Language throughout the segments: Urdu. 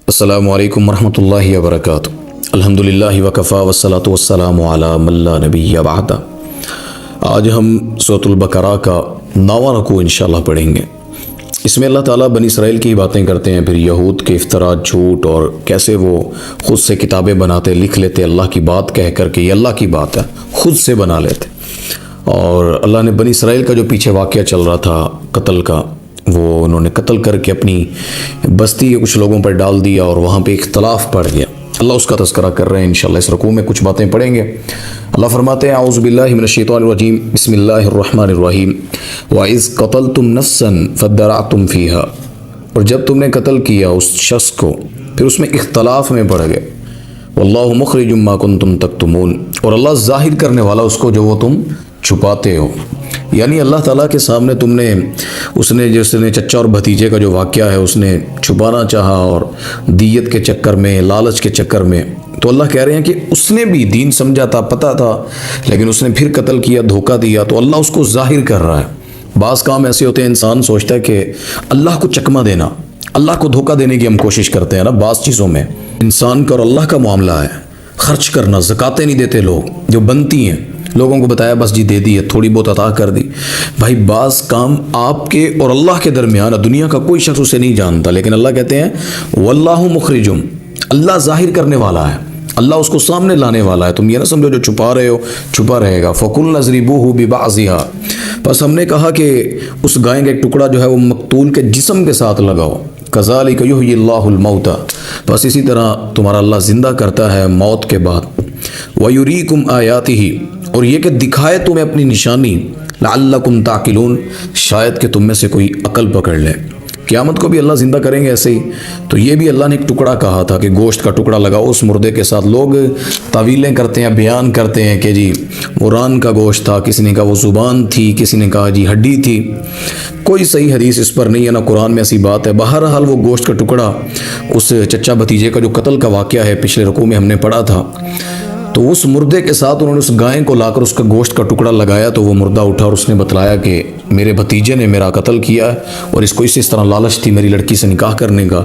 السلام علیکم ورحمۃ اللہ وبرکاتہ۔ الحمدللہ وکفا والصلاۃ والسلام علی من لا نبی بعدہ۔ آج ہم سورۃ البقرہ کا 9واں رکوع انشاءاللہ پڑھیں گے۔ اس میں اللہ تعالیٰ بنی اسرائیل کی باتیں کرتے ہیں، پھر یہود کے افطرا، جھوٹ، اور کیسے وہ خود سے کتابیں بناتے، لکھ لیتے اللہ کی بات کہہ کر کے یہ اللہ کی بات ہے، خود سے بنا لیتے۔ اور اللہ نے بنی اسرائیل کا جو پیچھے واقعہ چل رہا تھا قتل کا، وہ انہوں نے قتل کر کے اپنی بستی کے کچھ لوگوں پر ڈال دیا اور وہاں پہ اختلاف پڑ گیا۔ اللہ اس کا تذکرہ کر رہے ہیں، انشاءاللہ اس رکوع میں کچھ باتیں پڑھیں گے۔ اللہ فرماتے ہیں اعوذ باللہ من الشیطان الرجیم، بسم اللہ الرحمن الرحیم، وَإِذْ قَتَلْتُمْ نَفْسًا فَادَّرَأْتُمْ فِيهَا، اور جب تم نے قتل کیا اس شخص کو پھر اس میں اختلاف میں پڑ گئے، وَاللَّهُ مُخْرِجٌ مَا كُنْتُمْ تَكْتُمُونَ، اور اللہ ظاہر کرنے والا اس کو جو وہ تم چھپاتے ہو۔ یعنی اللہ تعالیٰ کے سامنے تم نے اس نے جس نے چچا اور بھتیجے کا جو واقعہ ہے اس نے چھپانا چاہا، اور دیت کے چکر میں، لالچ کے چکر میں، تو اللہ کہہ رہے ہیں کہ اس نے بھی دین سمجھا تھا، پتہ تھا، لیکن اس نے پھر قتل کیا، دھوکہ دیا، تو اللہ اس کو ظاہر کر رہا ہے۔ بعض کام ایسے ہوتے ہیں انسان سوچتا ہے کہ اللہ کو چکمہ دینا، اللہ کو دھوکہ دینے کی ہم کوشش کرتے ہیں نا بعض چیزوں میں۔ انسان کا اور اللہ کا معاملہ ہے، خرچ کرنا، زکاتیں نہیں دیتے لوگ جو بنتی ہیں، لوگوں کو بتایا بس جی دے دی ہے، تھوڑی بہت عطا کر دی۔ بھائی بعض کام آپ کے اور اللہ کے درمیان، دنیا کا کوئی شخص اسے نہیں جانتا، لیکن اللہ کہتے ہیں واللہ مخرجم، اللہ ظاہر کرنے والا ہے، اللہ اس کو سامنے لانے والا ہے۔ تم یہ نہ سمجھو جو چھپا رہے ہو چھپا رہے گا۔ فَقُلْنَا اضْرِبُوهُ بِبَعْضِهَا، پس ہم نے کہا کہ اس گائے کا ایک ٹکڑا جو ہے وہ مقتول کے جسم کے ساتھ لگاؤ۔ كَذَلِكَ يُحْيِي اللَّهُ الْمَوْتَى، بس اسی طرح تمہارا اللہ زندہ کرتا ہے موت کے بعد۔ وَيُرِيكُمْ آيَاتِهِ، اور یہ کہ دکھائے تمہیں اپنی نشانی، لعلکم تعقلون، شاید کہ تم میں سے کوئی عقل پکڑ لے۔ قیامت کو بھی اللہ زندہ کریں گے ایسے ہی، تو یہ بھی اللہ نے ایک ٹکڑا کہا تھا کہ گوشت کا ٹکڑا لگاؤ اس مردے کے ساتھ۔ لوگ تعویلیں کرتے ہیں، بیان کرتے ہیں کہ جی وہ ران کا گوشت تھا، کسی نے کہا وہ زبان تھی، کسی نے کہا جی ہڈی تھی۔ کوئی صحیح حدیث اس پر نہیں ہے، نہ قرآن میں ایسی بات ہے۔ بہرحال وہ گوشت کا ٹکڑا اس چچا بھتیجے کا جو قتل کا واقعہ ہے، پچھلے رکوع میں ہم نے پڑھا تھا، تو اس مردے کے ساتھ انہوں نے اس گائے کو لا کر اس کا گوشت کا ٹکڑا لگایا، تو وہ مردہ اٹھا اور اس نے بتلایا کہ میرے بھتیجے نے میرا قتل کیا ہے، اور اس کو اس طرح لالچ تھی میری لڑکی سے نکاح کرنے کا۔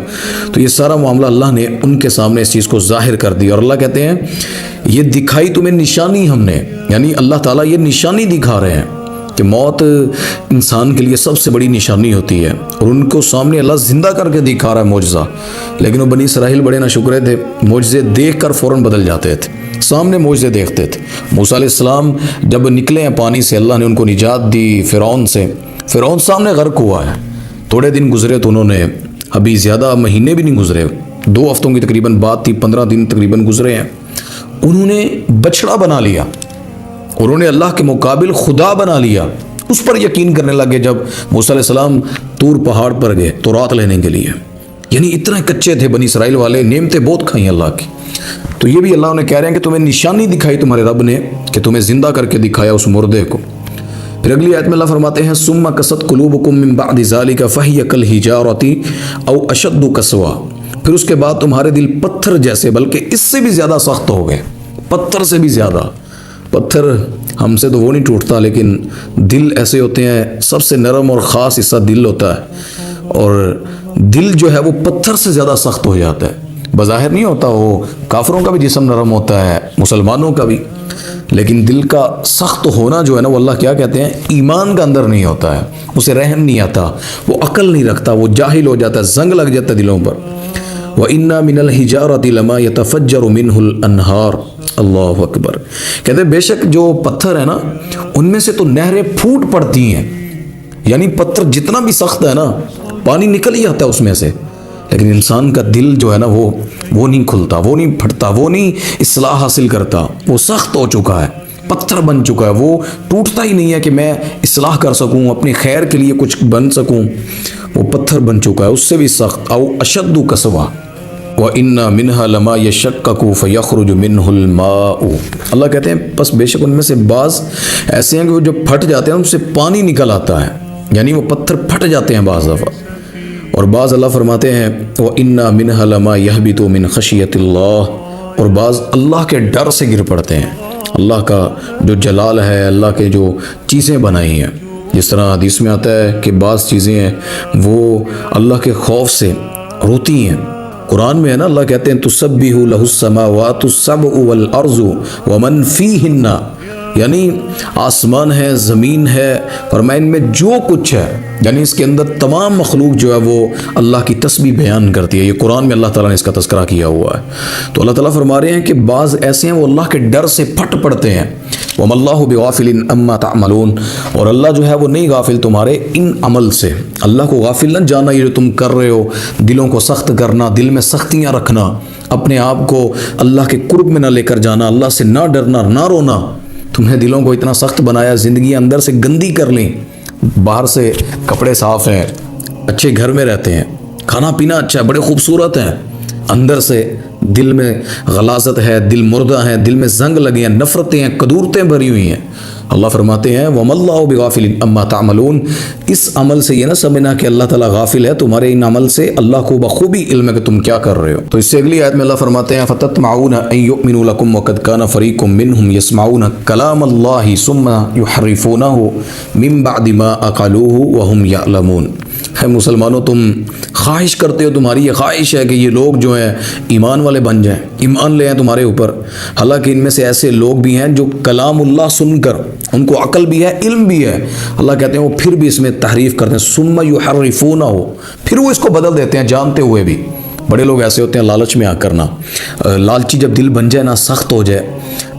تو یہ سارا معاملہ اللہ نے ان کے سامنے اس چیز کو ظاہر کر دیا، اور اللہ کہتے ہیں یہ دکھائی تمہیں نشانی ہم نے، یعنی اللہ تعالیٰ یہ نشانی دکھا رہے ہیں کہ موت انسان کے لیے سب سے بڑی نشانی ہوتی ہے، اور ان کو سامنے اللہ زندہ کر کے دکھا رہا ہے معجزہ۔ لیکن وہ بنی اسرائیل بڑے ناشکرے تھے، معجزے دیکھ کر فوراً بدل جاتے تھے، سامنے معجزے دیکھتے تھے۔ موسیٰ علیہ السلام جب نکلے ہیں پانی سے، اللہ نے ان کو نجات دی فرعون سے، فرعون سامنے غرق ہوا ہے۔ تھوڑے دن گزرے تو انہوں نے، ابھی زیادہ مہینے بھی نہیں گزرے، 2 ہفتوں کی تقریباً بات تھی، 15 دن تقریباً گزرے ہیں، انہوں نے بچڑا بنا لیا، انہوں نے اللہ کے مقابل خدا بنا لیا۔ اس پر یقین کرنے لگے جب موسیٰ علیہ السلام طور پہاڑ پر گئے تو رات لینے کے لیے۔ یعنی اتنا کچے تھے بنی اسرائیل والے، نعمتیں بہت کھائیں اللہ کی۔ تو یہ بھی اللہ نے کہہ رہے ہیں کہ تمہیں نشانی دکھائی تمہارے رب نے، کہ تمہیں زندہ کر کے دکھایا اس مردے کو۔ پھر اگلی آیت میں اللہ فرماتے ہیں ثم قست قلوبکم من بعد ذلک فہی کالحجارۃ او اشد قسوہ، پھر اس کے بعد تمہارے دل پتھر جیسے، بلکہ اس سے بھی زیادہ سخت ہو گئے، پتھر سے بھی زیادہ۔ پتھر ہم سے تو وہ نہیں ٹوٹتا، لیکن دل ایسے ہوتے ہیں، سب سے نرم اور خاص حصہ دل ہوتا ہے، اور دل جو ہے وہ پتھر سے زیادہ سخت ہو جاتا ہے۔ بظاہر نہیں ہوتا، وہ کافروں کا بھی جسم نرم ہوتا ہے، مسلمانوں کا بھی، لیکن دل کا سخت ہونا جو ہے نا، وہ اللہ کیا کہتے ہیں، ایمان کا اندر نہیں ہوتا ہے، اسے رحم نہیں آتا، وہ عقل نہیں رکھتا، وہ جاہل ہو جاتا ہے، زنگ لگ جاتا ہے دلوں پر۔ وَإِنَّا مِنَ الْحِجَارَةِ لَمَا يَتَفَجَّرُ مِنْهُ الْأَنْهَارُ، اللہ اکبر، کہتے ہیں بے شک جو پتھر ہے نا، ان میں سے تو نہریں پھوٹ پڑتی ہیں۔ یعنی پتھر جتنا بھی سخت ہے نا، پانی نکل ہی آتا ہے اس میں سے، لیکن انسان کا دل جو ہے نا وہ نہیں کھلتا، وہ نہیں پھٹتا، وہ نہیں اصلاح حاصل کرتا، وہ سخت ہو چکا ہے، پتھر بن چکا ہے، وہ ٹوٹتا ہی نہیں ہے کہ میں اصلاح کر سکوں، اپنے خیر کے لیے کچھ بن سکوں، وہ پتھر بن چکا ہے، اس سے بھی سخت۔ او اشد قسوہ وَإِنَّا مِنْهَا لَمَا يَشَّقَّقُ فَيَخْرُجُ مِنْهُ الْمَاءُ، اللہ کہتے ہیں بس بے شک ان میں سے بعض ایسے ہیں کہ وہ جو پھٹ جاتے ہیں ان سے پانی نکل آتا ہے، یعنی وہ پتھر پھٹ جاتے ہیں بعض دفعہ۔ اور بعض اللہ فرماتے ہیں وَإِنَّا مِنْهَا لَمَا يَهْبِطُ مِنْ خَشْيَةِ اللَّهِ، اور بعض اللہ کے ڈر سے گر پڑتے ہیں، اللہ کا جو جلال ہے، اللہ کے جو چیزیں بنائی ہیں، جس طرح حدیث میں آتا ہے کہ بعض چیزیں ہیں وہ اللہ کے خوف سے روتی ہیں، قرآن میں ہے نا، اللہ کہتے ہیں تسبح لہ السماوات السبع والارض ومن فیہن، یعنی آسمان ہے، زمین ہے، فرمایا ان میں جو کچھ ہے، یعنی اس کے اندر تمام مخلوق جو ہے وہ اللہ کی تسبیح بیان کرتی ہے۔ یہ قرآن میں اللہ تعالیٰ نے اس کا تذکرہ کیا ہوا ہے۔ تو اللہ تعالیٰ فرما رہے ہیں کہ بعض ایسے ہیں وہ اللہ کے ڈر سے پھٹ پڑتے ہیں، وَمَا اللَّهُ بِغَافِلٍ عَمَّا تَعْمَلُونَ، اور اللہ جو ہے وہ نہیں غافل تمہارے ان عمل سے۔ اللہ کو غافل نہ جانا، یہ جو تم کر رہے ہو، دلوں کو سخت کرنا، دل میں سختیاں رکھنا، اپنے آپ کو اللہ کے قرب میں نہ لے کر جانا، اللہ سے نہ ڈرنا، نہ رونا، تم نے دلوں کو اتنا سخت بنایا، زندگی اندر سے گندی کر لیں، باہر سے کپڑے صاف ہیں، اچھے گھر میں رہتے ہیں، کھانا پینا اچھا ہے، بڑے خوبصورت ہیں، اندر سے دل میں غلاظت ہے، دل مردہ ہے، دل میں زنگ لگے ہیں، نفرتیں ہیں، قدورتیں بھری ہوئی ہیں۔ اللہ فرماتے ہیں وَمَا اللَّهُ بِغَافِلٍ عَمَّا تَعْمَلُونَ، اس عمل سے یہ نہ سمجھنا کہ اللہ تعالیٰ غافل ہے تمہارے ان عمل سے، اللہ کو بخوبی علم ہے کہ تم کیا کر رہے ہو۔ تو اس سے اگلی آیت میں اللہ فرماتے ہیں فَتَطْمَعُونَ أَن يُؤْمِنُوا لَكُمْ وَقَدْ كَانَ فَرِيقٌ مِّنْهُمْ يَسْمَعُونَ كَلَامَ اللَّهِ ثُمَّ يُحَرِّفُونَهُ مِن بَعْدِ مَا عَقَلُوهُ وَهُمْ يَعْلَمُونَ۔ ہے مسلمانوں، تم خواہش کرتے ہو، تمہاری یہ خواہش ہے کہ یہ لوگ جو ہیں ایمان والے بن جائیں، ایمان لے آئیں تمہارے اوپر، حالانکہ ان میں سے ایسے لوگ بھی ہیں جو کلام اللہ سن کر ان کو عقل بھی ہے، علم بھی ہے، اللہ کہتے ہیں وہ پھر بھی اس میں تحریف کرتے ہیں، ثم یحرفونہ، پھر وہ اس کو بدل دیتے ہیں جانتے ہوئے بھی۔ بڑے لوگ ایسے ہوتے ہیں لالچ میں آ کرنا، لالچی جب دل بن جائے نا، سخت ہو جائے،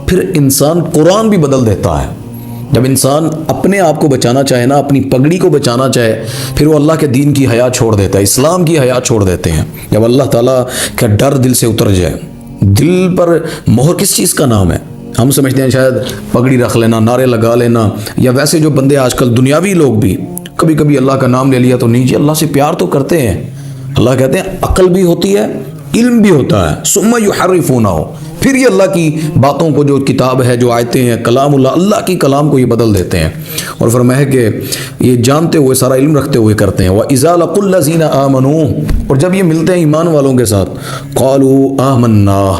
پھر انسان قرآن بھی بدل دیتا ہے۔ جب انسان اپنے آپ کو بچانا چاہے نا، اپنی پگڑی کو بچانا چاہے، پھر وہ اللہ کے دین کی حیا چھوڑ دیتا ہے، اسلام کی حیا چھوڑ دیتے ہیں۔ جب اللہ تعالیٰ کا ڈر دل سے اتر جائے، دل پر مہر کس چیز کا نام ہے؟ ہم سمجھتے ہیں شاید پگڑی رکھ لینا، نعرے لگا لینا، یا ویسے جو بندے آج کل دنیاوی لوگ بھی کبھی کبھی اللہ کا نام لے لیا تو نہیں جی، اللہ سے پیار تو کرتے ہیں۔ اللہ کہتے ہیں عقل بھی ہوتی ہے، علم بھی ہوتا ہے، ثم یحرفونہ، پھر یہ اللہ کی باتوں کو، جو کتاب ہے، جو آیتیں ہیں، کلام اللہ کی کلام کو یہ بدل دیتے ہیں۔ اور فرمایا کہ یہ جانتے ہوئے، سارا علم رکھتے ہوئے کرتے ہیں۔ وَإِذَا لَقُوا الَّذِينَ آمَنُوا، اور جب یہ ملتے ہیں ایمان والوں کے ساتھ، قَالُوا آمَنَّا،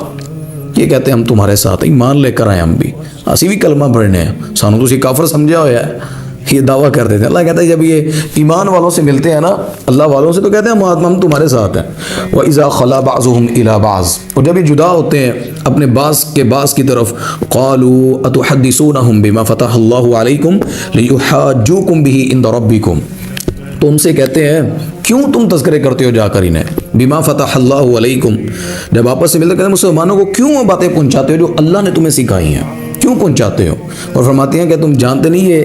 یہ کہتے ہیں ہم تمہارے ساتھ ایمان لے کر آئے، ہم بھی اسی بھی کلمہ پڑھنے ہیں، سانو تو اسی کافر سمجھا ہوا ہے، یہ دعویٰ کر دیتے ہیں۔ اللہ کہتا ہے جب یہ ایمان والوں سے ملتے ہیں نا، اللہ والوں سے، تو کہتے ہیں ہم تمہارے ساتھ ہیں۔ وَإِذَا خَلَا بَعْضُهُمْ إِلَى بَعْضٍ، اور جب یہ جدا ہوتے ہیں اپنے بعض کے بعض کی طرف، قَالُوا أَتُحَدِّثُونَهُم بِمَا فَتَحَ اللَّهُ عَلَيْكُمْ لِيُحَاجُّوكُم بِهِ عِندَ رَبِّكُمْ، تو ان سے کہتے ہیں کیوں تم تذکرے کرتے ہو جا کر انہیں، بما فتح اللہ علیکم، جب آپس سے ملتے کہتے ہیں مسلمانوں کو کیوں وہ باتیں پہنچاتے ہو جو اللہ نے تمہیں سکھائی ہیں، کیوں پہنچاتے ہو؟ اور فرماتے ہیں کہ تم جانتے نہیں ہے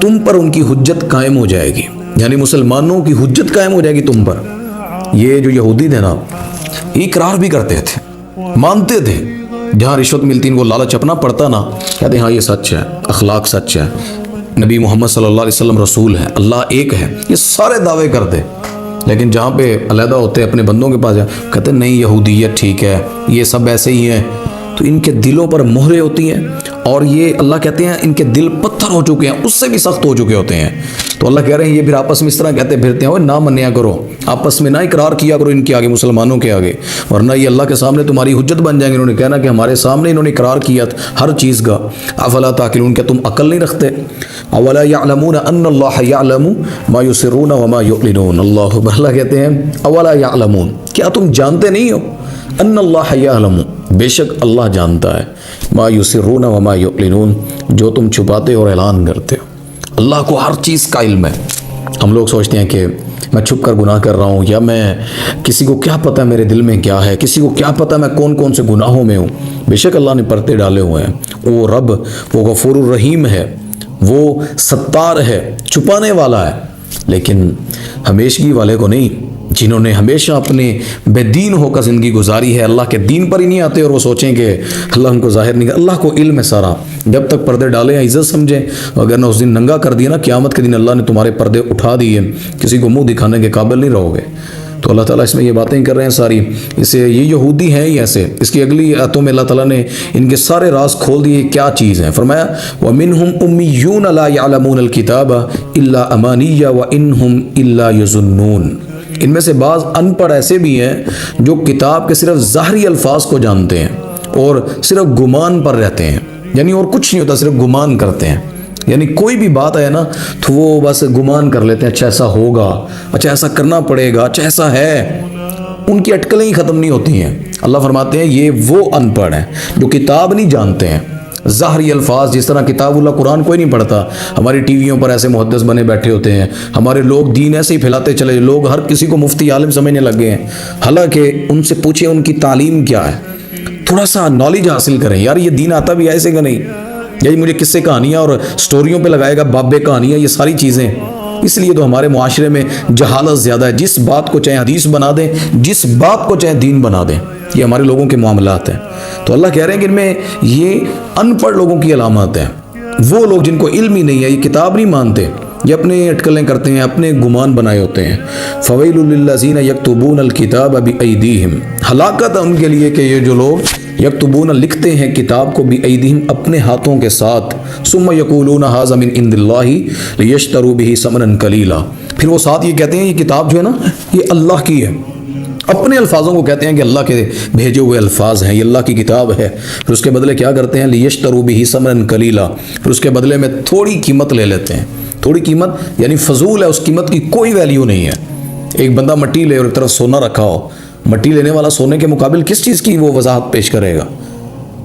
تم پر ان کی حجت قائم ہو جائے گی، یعنی مسلمانوں کی حجت قائم ہو جائے گی تم پر۔ یہ جو یہودی تھے نا، یہ اقرار بھی کرتے تھے، مانتے تھے، جہاں رشوت ملتی ان کو لالچ اپنا پڑتا نا، کہتے ہیں ہاں یہ سچ ہے، اخلاق سچ ہے، نبی محمد صلی اللہ علیہ وسلم رسول ہے، اللہ ایک ہے، یہ سارے دعوے کرتے، لیکن جہاں پہ علیحدہ ہوتے اپنے بندوں کے پاس کہتے ہیں نہیں یہودیت ٹھیک ہے، یہ سب ایسے ہی ہیں، تو ان کے دلوں پر مہریں ہوتی ہیں، اور یہ اللہ کہتے ہیں ان کے دل پتھر ہو چکے ہیں، اس سے بھی سخت ہو چکے ہوتے ہیں۔ تو اللہ کہہ رہے ہیں یہ پھر آپس میں اس طرح کہتے پھرتے ہیں، نہ منیا کرو، آپس میں نہ اقرار کیا کرو ان کے آگے، مسلمانوں کے آگے، ورنہ یہ اللہ کے سامنے تمہاری حجت بن جائیں گے۔ انہوں نے کہنا کہ ہمارے سامنے انہوں نے اقرار کیا ہر چیز کا، افلا تعقلون، کیا تم عقل نہیں رکھتے؟ اولا یعلمون ان اللہ یعلم ما یسرون وما یعلنون، اللہ کہتے ہیں اولا یعلمون، کیا تم جانتے نہیں ہو؟ ان اللہ یعلم، بے شک اللہ جانتا ہے، ما یسرون وما یعلنون، جو تم چھپاتے اور اعلان کرتے ہو، اللہ کو ہر چیز کا علم ہے۔ ہم لوگ سوچتے ہیں کہ میں چھپ کر گناہ کر رہا ہوں، یا میں کسی کو کیا پتہ میرے دل میں کیا ہے، کسی کو کیا پتہ میں کون کون سے گناہوں میں ہوں۔ بے شک اللہ نے پردے ڈالے ہوئے ہیں، وہ رب، وہ غفور الرحیم ہے، وہ ستار ہے، چھپانے والا ہے، لیکن ہمیشگی والے کو نہیں۔ جنہوں نے ہمیشہ اپنے بے دین ہو کر زندگی گزاری ہے، اللہ کے دین پر ہی نہیں آتے اور وہ سوچیں کہ اللہ ان کو ظاہر نہیں کر، اللہ کو علم ہے سارا، جب تک پردے ڈالے ہیں عزت سمجھیں، اگر نہ اس دن ننگا کر دیا نا، قیامت کے دن اللہ نے تمہارے پردے اٹھا دیے، کسی کو منہ دکھانے کے قابل نہیں رہو گے۔ تو اللہ تعالیٰ اس میں یہ باتیں کر رہے ہیں ساری، اسے یہ یہودی ہیں ہی ایسے۔ اس کی اگلی آیتوں میں اللہ تعالیٰ نے ان کے سارے راز کھول دیے، کیا چیز ہیں۔ فرمایا وَمِنْهُمْ أُمِّيُّونَ لَا يَعْلَمُونَ الْكِتَابَ إِلَّا أَمَانِيَّ وَإِنْهُمْ إِلَّا يَظُنُّونَ، ان میں سے بعض ان پڑھ ایسے بھی ہیں جو کتاب کے صرف ظاہری الفاظ کو جانتے ہیں اور صرف گمان پر رہتے ہیں، یعنی اور کچھ نہیں ہوتا، صرف گمان کرتے ہیں، یعنی کوئی بھی بات ہے نا تو وہ بس گمان کر لیتے ہیں، اچھا ایسا ہوگا، اچھا ایسا کرنا پڑے گا، اچھا ایسا ہے، ان کی اٹکلیں ہی ختم نہیں ہوتی ہیں۔ اللہ فرماتے ہیں یہ وہ ان پڑھ ہیں جو کتاب نہیں جانتے ہیں، ظاہری الفاظ، جس طرح کتاب اللہ قرآن کوئی نہیں پڑھتا۔ ہماری ٹی ویوں پر ایسے محدث بنے بیٹھے ہوتے ہیں، ہمارے لوگ دین ایسے ہی پھیلاتے چلے، لوگ ہر کسی کو مفتی عالم سمجھنے لگ گئے ہیں، حالانکہ ان سے پوچھیں ان کی تعلیم کیا ہے، تھوڑا سا نالج حاصل کریں، یار یہ دین آتا بھی ایسے کہ نہیں، یہی مجھے قصے کہانیاں اور سٹوریوں پہ لگائے گا، بابے کہانیاں، یہ ساری چیزیں۔ اس لیے تو ہمارے معاشرے میں جہالت زیادہ ہے، جس بات کو چاہے حدیث بنا دیں، جس بات کو چاہے دین بنا دیں، یہ ہمارے لوگوں کے معاملات ہیں۔ تو اللہ کہہ رہے ہیں کہ ان میں یہ ان پڑھ لوگوں کی علامات ہیں، وہ لوگ جن کو علم ہی نہیں ہے، یہ کتاب نہیں مانتے، یہ اپنے اٹکلیں کرتے ہیں، اپنے گمان بنائے ہوتے ہیں۔ فویل للذین یکتبون الکتاب بایدیہم، ہلاکت ہے ان کے لیے کہ یہ جو لوگ یکتبون لکھتے ہیں کتاب کو بایدیہم اپنے ہاتھوں کے ساتھ، ثم یقولون ھذا من عند اللہ لیشتروا بہ ثمنا قلیلا، پھر وہ ساتھ یہ کہتے ہیں یہ کتاب جو ہے نا یہ اللہ کی ہے، اپنے الفاظوں کو کہتے ہیں کہ اللہ کے بھیجے ہوئے الفاظ ہیں، یہ اللہ کی کتاب ہے، پھر اس کے بدلے کیا کرتے ہیں، لیشتروا بہ ثمنا قلیلا، پھر اس کے بدلے میں تھوڑی قیمت لے لیتے ہیں۔ تھوڑی قیمت یعنی فضول ہے، اس قیمت کی کوئی ویلیو نہیں ہے۔ ایک بندہ مٹی لے اور ایک طرف سونا رکھا ہو، مٹی لینے والا سونے کے مقابل کس چیز کی وہ وضاحت پیش کرے گا؟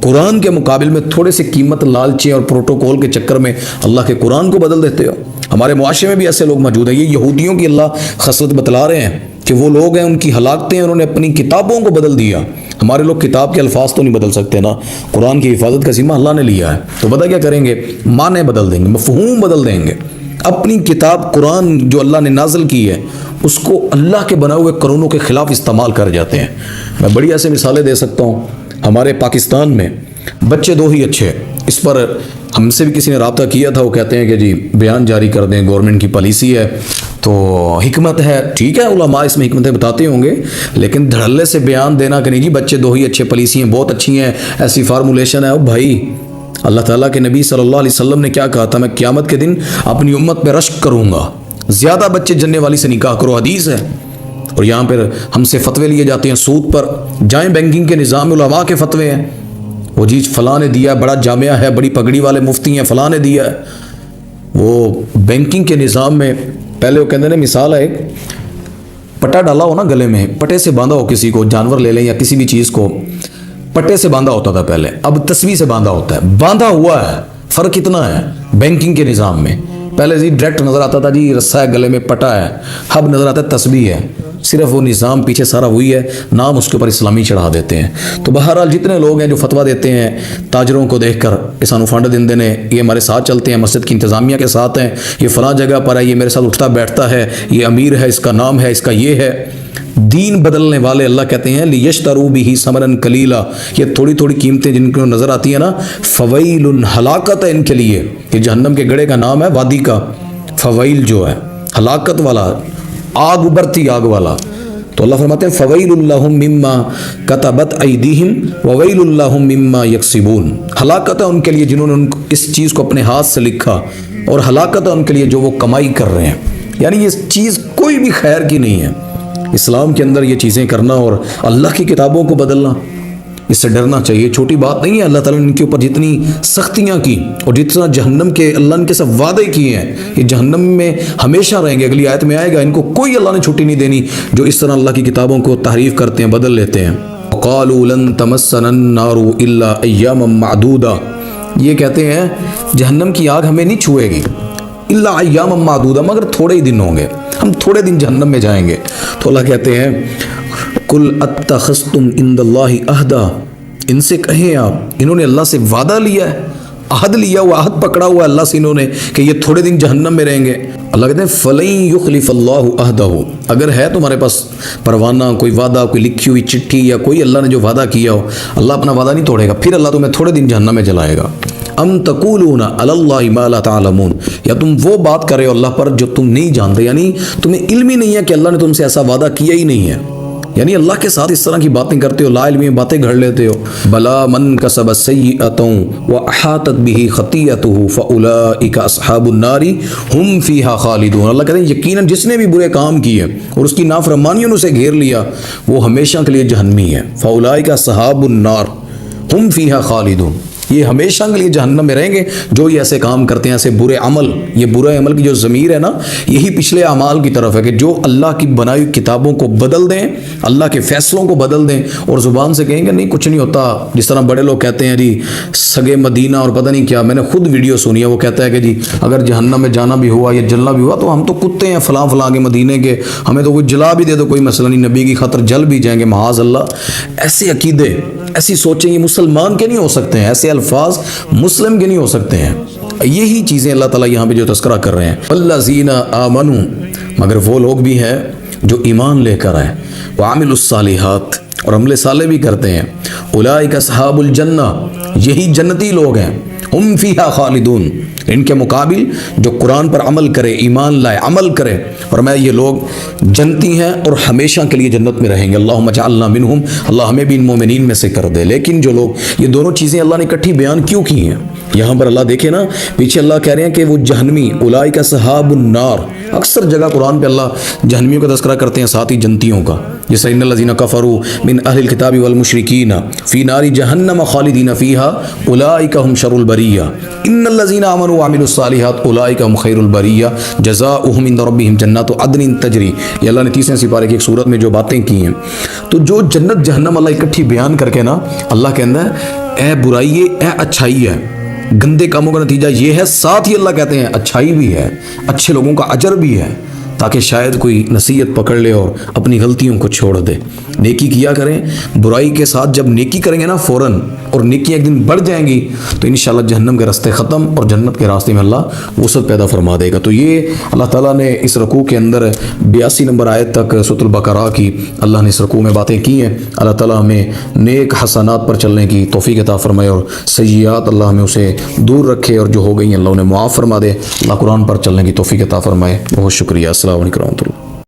قرآن کے مقابل میں تھوڑے سے قیمت لالچیں اور پروٹوکول کے چکر میں اللہ کے قرآن کو بدل دیتے ہو۔ ہمارے معاشرے میں بھی ایسے لوگ موجود ہیں، یہ یہودیوں کی اللہ خصلت بتلا رہے ہیں کہ وہ لوگ ہیں، ان کی ہلاکتیں انہوں نے اپنی کتابوں کو بدل دیا۔ ہمارے لوگ کتاب کے الفاظ تو نہیں بدل سکتے نا، قرآن کی حفاظت کا ذمہ اللہ نے لیا ہے، تو پتہ کیا کریں گے، معنی بدل دیں گے، مفہوم بدل دیں گے۔ اپنی کتاب قرآن جو اللہ نے نازل کی ہے اس کو اللہ کے بنائے ہوئے قانونوں کے خلاف استعمال کر جاتے ہیں۔ میں بڑی ایسے مثالیں دے سکتا ہوں۔ ہمارے پاکستان میں بچے دو ہی اچھے، اس پر ہم سے بھی کسی نے رابطہ کیا تھا، وہ کہتے ہیں کہ جی بیان جاری کر دیں، گورنمنٹ کی پالیسی ہے تو حکمت ہے، ٹھیک ہے علماء اس میں حکمتیں بتاتے ہوں گے، لیکن دھڑلے سے بیان دینا کہ نہیں جی بچے دو ہی اچھے، پالیسی ہیں بہت اچھی ہیں، ایسی فارمولیشن ہے۔ بھائی اللہ تعالیٰ کے نبی صلی اللہ علیہ وسلم نے کیا کہا تھا، میں قیامت کے دن اپنی امت پہ رشک کروں گا، زیادہ بچے جننے والی سے نکاح کرو، حدیث ہے۔ اور یہاں پھر ہم سے فتوے لیے جاتے ہیں سود پر، جائیں بینکنگ کے نظام میں علماء کے فتوے ہیں، وہ جی فلاں نے دیا، بڑا جامعہ ہے، بڑی پگڑی والے مفتی ہیں، فلاں نے دیا ہے۔ وہ بینکنگ کے نظام میں پہلے وہ کہتے ہیں مثال ہے، ایک پٹا ڈالا ہو نا گلے میں، پٹے سے باندھا ہو کسی کو، جانور لے لیں یا کسی بھی چیز کو، پٹے سے باندھا ہوتا تھا پہلے، اب تسبیح سے باندھا ہوتا ہے، باندھا ہوا ہے، فرق اتنا ہے بینکنگ کے نظام میں۔ پہلے جی ڈائریکٹ نظر آتا تھا جی رسا ہے گلے میں، پٹا ہے، اب نظر آتا ہے تسبیح ہے، صرف وہ نظام پیچھے سارا وہی ہے، نام اس کے اوپر اسلامی چڑھا دیتے ہیں۔ تو بہرحال جتنے لوگ ہیں جو فتویٰ دیتے ہیں تاجروں کو دیکھ کر کہ سانو فنڈ دیندے نے، یہ ہمارے ساتھ چلتے ہیں، مسجد کی انتظامیہ کے ساتھ ہیں، یہ فلاں جگہ پر ہے، یہ میرے ساتھ اٹھتا بیٹھتا ہے، یہ امیر ہے، اس کا نام ہے، اس کا یہ ہے، دین بدلنے والے اللہ کہتے ہیں لیشتروا بہ ثمنا قلیلا، یہ تھوڑی تھوڑی قیمتیں جن کو نظر آتی ہیں نا، فویل ہلاکت ہے ان کے لیے، یہ جہنم کے گڑھے کا نام ہے وادی کا، فویل جو ہے ہلاکت والا، آگ ابرتی آگ والا۔ تو اللہ فرماتے ہیں فویل لہم مما کتبت ایدیہم وویل لہم مما یکسبون، ہلاکت ہے ان کے لیے جنہوں نے اس چیز کو اپنے ہاتھ سے لکھا، اور ہلاکت ہے ان کے لیے جو وہ کمائی کر رہے ہیں۔ یعنی یہ چیز کوئی بھی خیر کی نہیں ہے، اسلام کے اندر یہ چیزیں کرنا اور اللہ کی کتابوں کو بدلنا، اس سے ڈرنا چاہیے، چھوٹی بات نہیں ہے۔ اللہ تعالیٰ نے ان کے اوپر جتنی سختیاں کی اور جتنا جہنم کے اللہ ان کے سب وعدے کیے ہیں، یہ جہنم میں ہمیشہ رہیں گے، اگلی آیت میں آئے گا، ان کو کوئی اللہ نے چھٹی نہیں دینی جو اس طرح اللہ کی کتابوں کو تحریف کرتے ہیں، بدل لیتے ہیں۔ وقالوا لن تمسنا النار الا ایاما معدودہ، یہ کہتے ہیں جہنم کی آگ ہمیں نہیں چھوئے گی، الا ایاما معدودہ، مگر تھوڑے ہی دن ہوں گے، ہم تھوڑے دن جہنم میں جائیں گے۔ تو اللہ کہتے ہیں قل اتخذتم عند اللہ عہدا، ان سے کہیں آپ انہوں نے اللہ سے وعدہ لیا ہے، عہد لیا ہوا، عہد پکڑا ہوا اللہ سے انہوں نے کہ یہ تھوڑے دن جہنم میں رہیں گے۔ اللہ کہتے ہیں فلن یخلف اللہ عہدہ، اگر ہے تمہارے پاس پروانہ، کوئی وعدہ، کوئی لکھی ہوئی چٹھی یا کوئی اللہ نے جو وعدہ کیا ہو، اللہ اپنا وعدہ نہیں توڑے گا، پھر اللہ تمہیں تھوڑے دن جہنم میں جلائے گا۔ ام تقولون علی اللہ ما لا تعلمون، یا تم وہ بات کرے ہو اللہ پر جو تم نہیں جانتے، یعنی تمہیں علم ہی نہیں ہے کہ اللہ نے تم سے ایسا وعدہ کیا ہی نہیں ہے، یعنی اللہ کے ساتھ اس طرح کی باتیں کرتے ہو، لا علمی باتیں گھڑ لیتے ہو۔ بلا من کسب سیئۃ واحاطت بہ خطیئتہ فاولئک اصحاب النار ہم فیہا خالدون، اللہ کہتے ہیں یقیناً جس نے بھی برے کام کیے اور اس کی نافرمانیوں نے اسے گھیر لیا وہ ہمیشہ کے لیے جہنمی ہے، فاولئک اصحاب النار ہم فیہا خالدون، یہ ہمیشہ کے لیے جہنم میں رہیں گے جو یہ ایسے کام کرتے ہیں، ایسے برے عمل. یہ برے عمل کی جو ضمیر ہے نا، یہی پچھلے اعمال کی طرف ہے کہ جو اللہ کی بنائی کتابوں کو بدل دیں، اللہ کے فیصلوں کو بدل دیں اور زبان سے کہیں گے نہیں کچھ نہیں ہوتا. جس طرح بڑے لوگ کہتے ہیں جی سگے مدینہ اور پتہ نہیں کیا، میں نے خود ویڈیو سنی ہے، وہ کہتا ہے کہ جی اگر جہنم میں جانا بھی ہوا یا جلنا بھی ہوا تو ہم تو کتے ہیں فلاں فلاں کے مدینے کے، ہمیں تو کوئی جلا بھی دے دو کوئی مسئلہ نہیں، نبی کی خاطر جل بھی جائیں گے معاذ اللہ. ایسے عقیدے، ایسی سوچیں یہ مسلمان کے نہیں ہو سکتے ہیں، ایسے الفاظ مسلم کے نہیں ہو سکتے ہیں. یہی چیزیں اللہ تعالیٰ یہاں پہ جو تذکرہ کر رہے ہیں. والذین آمنوا، مگر وہ لوگ بھی ہیں جو ایمان لے کر آئے، وعملوا الصالحات، اور عمل صالح بھی کرتے ہیں. اولئک اصحاب الجنہ، یہی جنتی لوگ ہیں. ہم فیہا خالدون، ان کے مقابل جو قرآن پر عمل کرے، ایمان لائے، عمل کرے، اور میں یہ لوگ جنتی ہیں اور ہمیشہ کے لیے جنت میں رہیں گے. اللہم اجعلنا منہم، اللہ ہمیں بھی ان مومنین میں سے کر دے. لیکن جو لوگ، یہ دونوں چیزیں اللہ نے اکٹھی بیان کیوں کی ہیں یہاں پر؟ اللہ دیکھیں نا پیچھے اللہ کہہ رہے ہیں کہ وہ جہنمی، اولئک اصحاب النار. اکثر جگہ قرآن پہ اللہ جہنمیوں کا تذکرہ کرتے ہیں، ساتھ ہی جنتیوں کا. جیسے ان الذین کفروا من اہل الکتاب والمشرکین فی نار جہنم خالدین فیہا اولئک هم شر البریہ ان الذین آمنوا وعملوا الصالحات اولئک هم خیر البریہ جزاؤہم عند ربہم جنات عدن تجری. یہ اللہ نے تیسرے سپارے کی ایک سورت میں جو باتیں کی ہیں. تو جو جنت جہنم اللہ اکٹھی بیان کر کے نا، اللہ کہتا ہے اے برائی اے اچھائی ہے، گندے کاموں کا نتیجہ یہ ہے، ساتھ ہی اللہ کہتے ہیں اچھائی بھی ہے، اچھے لوگوں کا اجر بھی ہے، تاکہ شاید کوئی نصیحت پکڑ لے اور اپنی غلطیوں کو چھوڑ دے. نیکی کیا کریں، برائی کے ساتھ جب نیکی کریں گے نا فوراً، اور نیکی ایک دن بڑھ جائیں گی تو انشاءاللہ جہنم کے راستے ختم اور جنت کے راستے میں اللہ وسعت پیدا فرما دے گا. تو یہ اللہ تعالیٰ نے اس رکوع کے اندر 82 نمبر آیت تک سورۃ البقرہ کی اللہ نے اس رکوع میں باتیں کی ہیں. اللہ تعالیٰ ہمیں نیک حسنات پر چلنے کی توفیق عطا فرمائے اور سیئات اللہ ہمیں اسے دور رکھے، اور جو ہو گئی ہیں اللہ انہیں معاف فرما دے. اللہ قرآن پر چلنے کی توفیق عطا فرمائے. بہت شکریہ. السلام علیکم ورحمۃ اللہ.